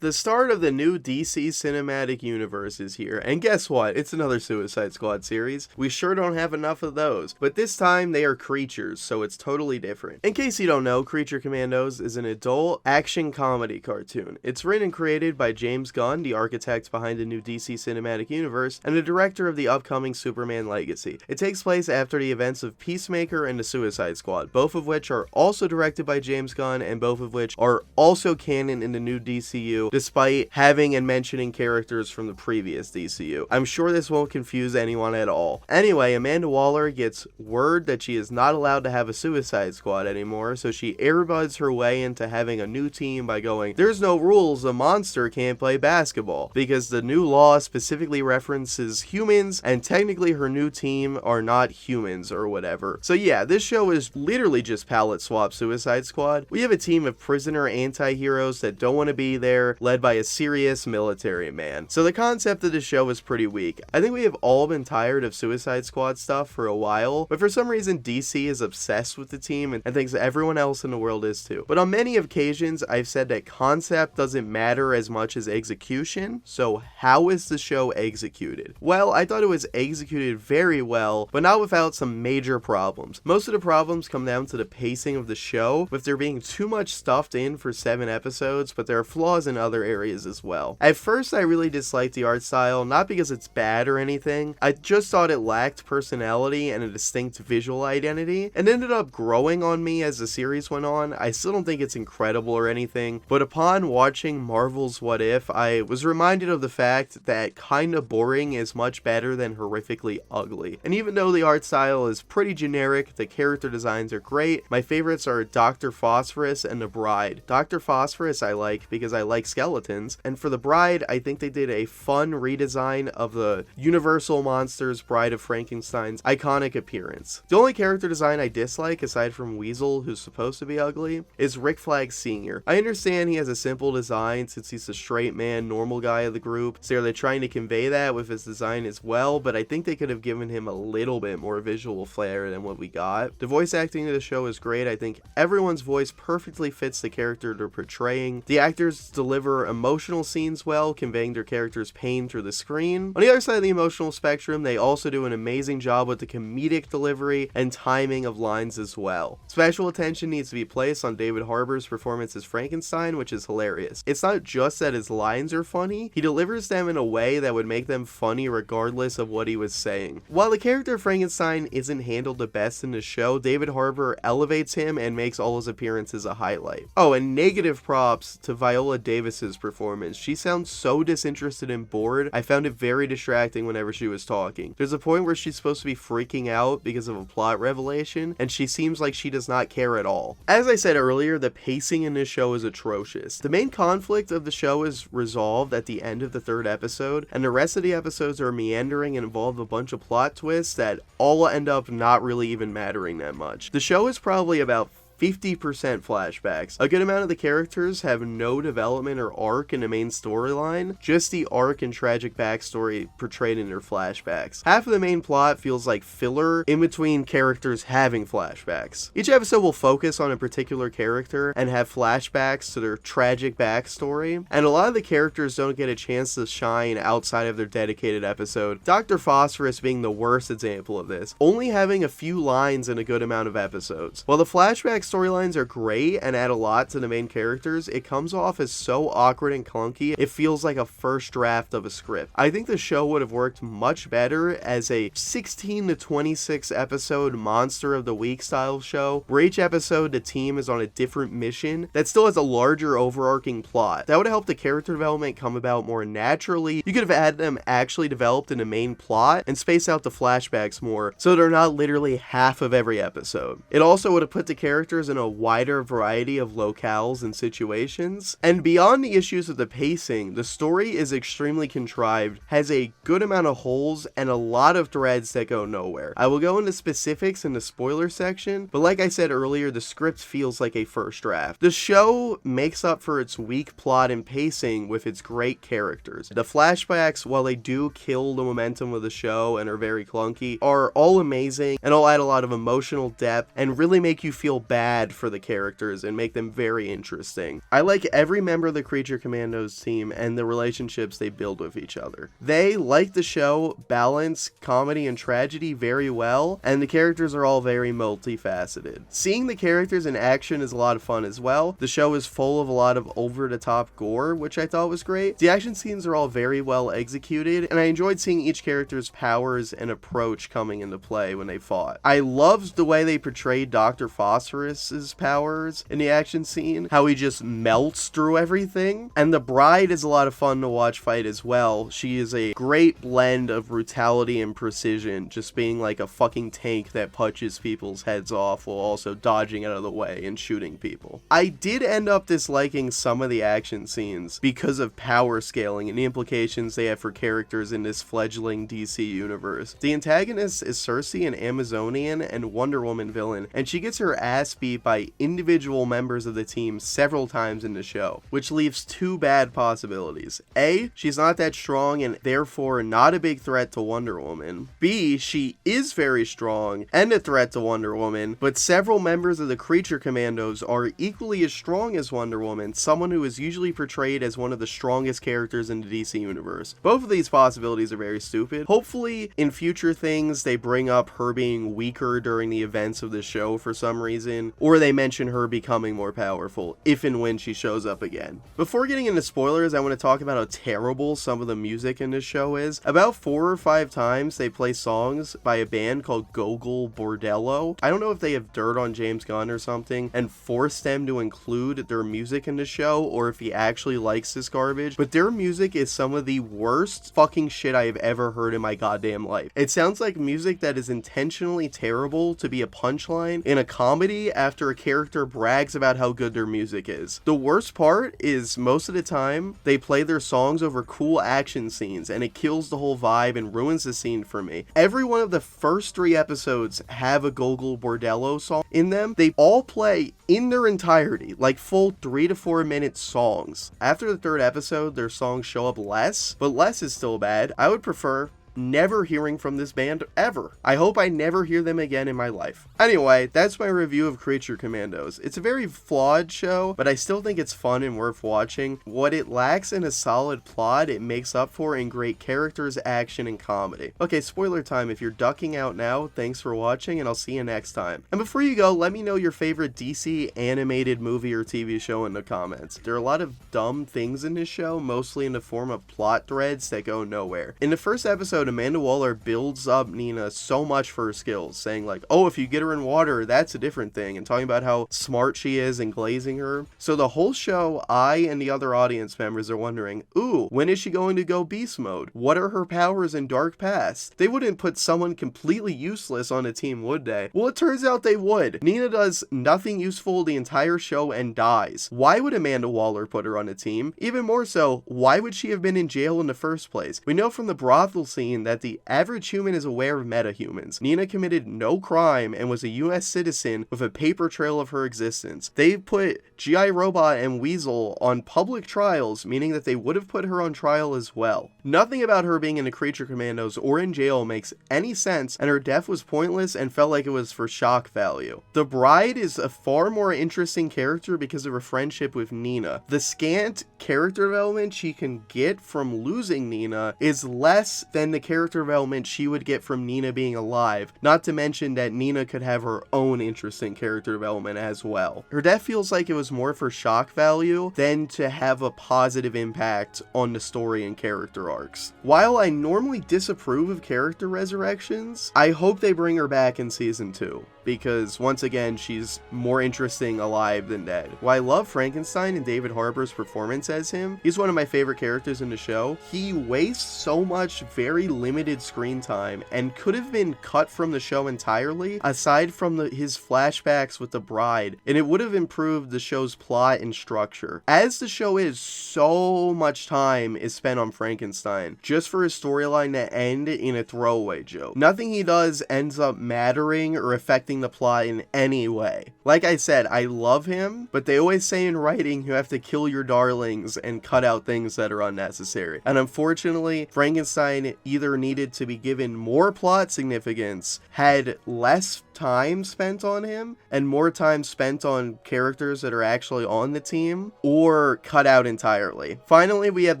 The start of the new DC cinematic universe is here, and guess what? It's another Suicide Squad series. We sure don't have enough of those, but this time they are creatures, so it's totally different. In case you don't know, Creature Commandos is an adult action comedy cartoon. It's written and created by James Gunn, the architect behind the new DC cinematic universe, and the director of the upcoming Superman Legacy. It takes place after the events of Peacemaker and the Suicide Squad, both of which are also directed by James Gunn, and both of which are also canon in the new DCU, despite having and mentioning characters from the previous DCU. I'm sure this won't confuse anyone at all. Anyway, Amanda Waller gets word that she is not allowed to have a Suicide Squad anymore, so she airbuds her way into having a new team by going, "There's no rules, a monster can't play basketball," because the new law specifically references humans, and technically her new team are not humans or whatever. So yeah, this show is literally just palette swap Suicide Squad. We have a team of prisoner anti-heroes that don't want to be there, led by a serious military man. So the concept of the show is pretty weak. I think we have all been tired of Suicide Squad stuff for a while, but for some reason DC is obsessed with the team and thinks everyone else in the world is too. But on many occasions, I've said that concept doesn't matter as much as execution. So how is the show executed? Well, I thought it was executed very well, but not without some major problems. Most of the problems come down to the pacing of the show, with there being too much stuffed in for 7 episodes, but there are flaws in other areas as well. At first, I really disliked the art style, not because it's bad or anything. I just thought it lacked personality and a distinct visual identity, and ended up growing on me as the series went on. I still don't think it's incredible or anything, but upon watching Marvel's What If, I was reminded of the fact that kinda boring is much better than horrifically ugly. And even though the art style is pretty generic, the character designs are great. My favorites are Dr. Phosphorus and the Bride. Dr. Phosphorus I like because I like skeletons, and for the Bride, I think they did a fun redesign of the Universal Monsters Bride of Frankenstein's iconic appearance. The only character design I dislike, aside from Weasel, who's supposed to be ugly, is Rick Flag Sr. I understand he has a simple design since he's the straight man, normal guy of the group, so they're trying to convey that with his design as well, but I think they could have given him a little bit more visual flair than what we got. The voice acting of the show is great. I think everyone's voice perfectly fits the character they're portraying. The actors deliver emotional scenes well, conveying their character's pain through the screen. On the other side of the emotional spectrum, they also do an amazing job with the comedic delivery and timing of lines as well. Special attention needs to be placed on David Harbour's performance as Frankenstein, which is hilarious. It's not just that his lines are funny, he delivers them in a way that would make them funny regardless of what he was saying. While the character of Frankenstein isn't handled the best in the show, David Harbour elevates him and makes all his appearances a highlight. Oh, and negative props to Viola Davis's performance. She sounds so disinterested and bored. I found it very distracting whenever she was talking. There's a point where she's supposed to be freaking out because of a plot revelation, and she seems like she does not care at all. As I said earlier, the pacing in this show is atrocious. The main conflict of the show is resolved at the end of the 3rd episode, and the rest of the episodes are meandering and involve a bunch of plot twists that all end up not really even mattering that much. The show is probably about 50% flashbacks. A good amount of the characters have no development or arc in the main storyline, just the arc and tragic backstory portrayed in their flashbacks. Half of the main plot feels like filler in between characters having flashbacks. Each episode will focus on a particular character and have flashbacks to their tragic backstory, and a lot of the characters don't get a chance to shine outside of their dedicated episode, Dr. Phosphorus being the worst example of this, only having a few lines in a good amount of episodes. While the flashbacks storylines are great and add a lot to the main characters, it comes off as so awkward and clunky, it feels like a first draft of a script. I think the show would have worked much better as a 16 to 26 episode Monster of the Week style show, where each episode the team is on a different mission that still has a larger overarching plot. That would have helped the character development come about more naturally. You could have had them actually developed in the main plot and space out the flashbacks more, so they're not literally half of every episode. It also would have put the characters in a wider variety of locales and situations. And beyond the issues of the pacing, the story is extremely contrived, has a good amount of holes, and a lot of threads that go nowhere. I will go into specifics in the spoiler section, but like I said earlier, the script feels like a first draft. The show makes up for its weak plot and pacing with its great characters. The flashbacks, while they do kill the momentum of the show and are very clunky, are all amazing and all add a lot of emotional depth and really make you feel bad mad for the characters and make them very interesting. I like every member of the Creature Commandos team and the relationships they build with each other. They, like the show, balance comedy and tragedy very well, and the characters are all very multifaceted. Seeing the characters in action is a lot of fun as well. The show is full of a lot of over-the-top gore, which I thought was great. The action scenes are all very well executed, and I enjoyed seeing each character's powers and approach coming into play when they fought. I loved the way they portrayed Dr. Phosphorus's powers in the action scene, how he just melts through everything. And the Bride is a lot of fun to watch fight as well. She is a great blend of brutality and precision, just being like a fucking tank that punches people's heads off while also dodging out of the way and shooting people. I did end up disliking some of the action scenes because of power scaling and the implications they have for characters in this fledgling DC universe. The antagonist is Cersei, an Amazonian and Wonder Woman villain, and she gets her ass beat by individual members of the team several times in the show, which leaves two bad possibilities. A, she's not that strong and therefore not a big threat to Wonder Woman. B, she is very strong and a threat to Wonder Woman, but several members of the Creature Commandos are equally as strong as Wonder Woman, someone who is usually portrayed as one of the strongest characters in the DC universe. Both of these possibilities are very stupid. Hopefully, in future things, they bring up her being weaker during the events of the show for some reason, or they mention her becoming more powerful, if and when she shows up again. Before getting into spoilers, I want to talk about how terrible some of the music in this show is. About 4 or 5 times, they play songs by a band called Gogol Bordello. I don't know if they have dirt on James Gunn or something, and forced them to include their music in the show, or if he actually likes this garbage, but their music is some of the worst fucking shit I have ever heard in my goddamn life. It sounds like music that is intentionally terrible to be a punchline in a comedy after a character brags about how good their music is. The worst part is most of the time they play their songs over cool action scenes, and it kills the whole vibe and ruins the scene for me. Every one of the first 3 episodes have a Gogol Bordello song in them. They all play in their entirety, like full 3 to 4 minute songs. After the 3rd episode, their songs show up less, but less is still bad. I would prefer never hearing from this band ever. I hope I never hear them again in my life. Anyway, that's my review of Creature Commandos. It's a very flawed show, but I still think it's fun and worth watching. What it lacks in a solid plot, it makes up for in great characters, action, and comedy. Okay, spoiler time. If you're ducking out now, thanks for watching, and I'll see you next time. And before you go, let me know your favorite DC animated movie or TV show in the comments. There are a lot of dumb things in this show, mostly in the form of plot threads that go nowhere. In the first episode, Amanda Waller builds up Nina so much for her skills, saying like, oh, if you get her in water, that's a different thing, and talking about how smart she is and glazing her. So the whole show, I and the other audience members are wondering, ooh, when is she going to go beast mode? What are her powers in Dark Past? They wouldn't put someone completely useless on a team, would they? Well, it turns out they would. Nina does nothing useful the entire show and dies. Why would Amanda Waller put her on a team? Even more so, why would she have been in jail in the first place? We know from the brothel scene that the average human is aware of metahumans. Nina committed no crime and was a US citizen with a paper trail of her existence. They put G.I. Robot and Weasel on public trials, meaning that they would have put her on trial as well. Nothing about her being in the Creature Commandos or in jail makes any sense, and her death was pointless and felt like it was for shock value. The Bride is a far more interesting character because of her friendship with Nina. The scant character development she can get from losing Nina is less than the character development she would get from Nina being alive, not to mention that Nina could have her own interesting character development as well. Her death feels like it was more for shock value than to have a positive impact on the story and character arcs. While I normally disapprove of character resurrections, I hope they bring her back in season 2. Because once again, she's more interesting alive than dead. While I love Frankenstein and David Harbour's performance as him, he's one of my favorite characters in the show. He wastes so much very limited screen time and could have been cut from the show entirely, aside from his flashbacks with the Bride, and it would have improved the show's plot and structure. As the show is, so much time is spent on Frankenstein, just for his storyline to end in a throwaway joke. Nothing he does ends up mattering or affecting the plot in any way. Like I said, I love him, but they always say in writing you have to kill your darlings and cut out things that are unnecessary. And unfortunately, Frankenstein either needed to be given more plot significance, had less time spent on him and more time spent on characters that are actually on the team, or cut out entirely. Finally, we have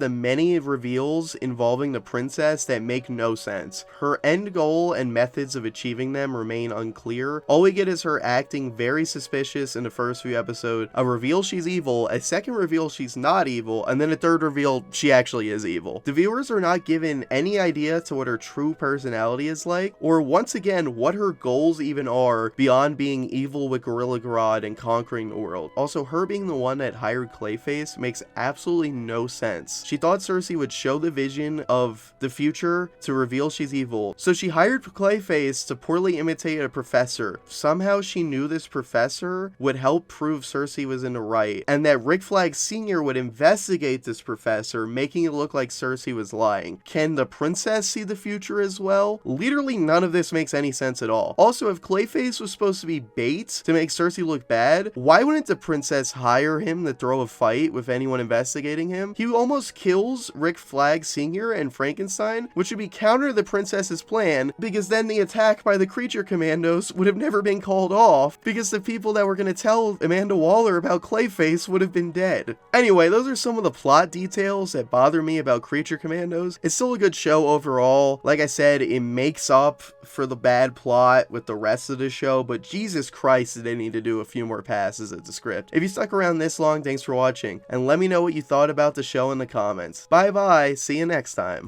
the many reveals involving the princess that make no sense. Her end goal and methods of achieving them remain unclear. All we get is her acting very suspicious in the first few episodes, a reveal she's evil, a second reveal she's not evil, and then a third reveal she actually is evil. The viewers are not given any idea to what her true personality is like, or once again, what her goals even are beyond being evil with Gorilla Grodd and conquering the world. Also, her being the one that hired Clayface makes absolutely no sense. She thought Cersei would show the vision of the future to reveal she's evil, so she hired Clayface to poorly imitate a professor. Somehow she knew this professor would help prove Cersei was in the right, and that Rick Flag Sr. would investigate this professor, making it look like Cersei was lying. Can the princess see the future as well? Literally none of this makes any sense at all. Also, if Clayface was supposed to be bait to make Cersei look bad, why wouldn't the princess hire him to throw a fight with anyone investigating him? He almost kills Rick Flag Sr. and Frankenstein, which would be counter to the princess's plan, because then the attack by the Creature Commandos would have never been called off, because the people that were going to tell Amanda Waller about Clayface would have been dead. Anyway, those are some of the plot details that bother me about Creature Commandos. It's still a good show overall. Like I said, it makes up for the bad plot with the rest of the show, but Jesus Christ, did they need to do a few more passes at the script. If you stuck around this long, thanks for watching, and let me know what you thought about the show in the comments. Bye bye, see you next time.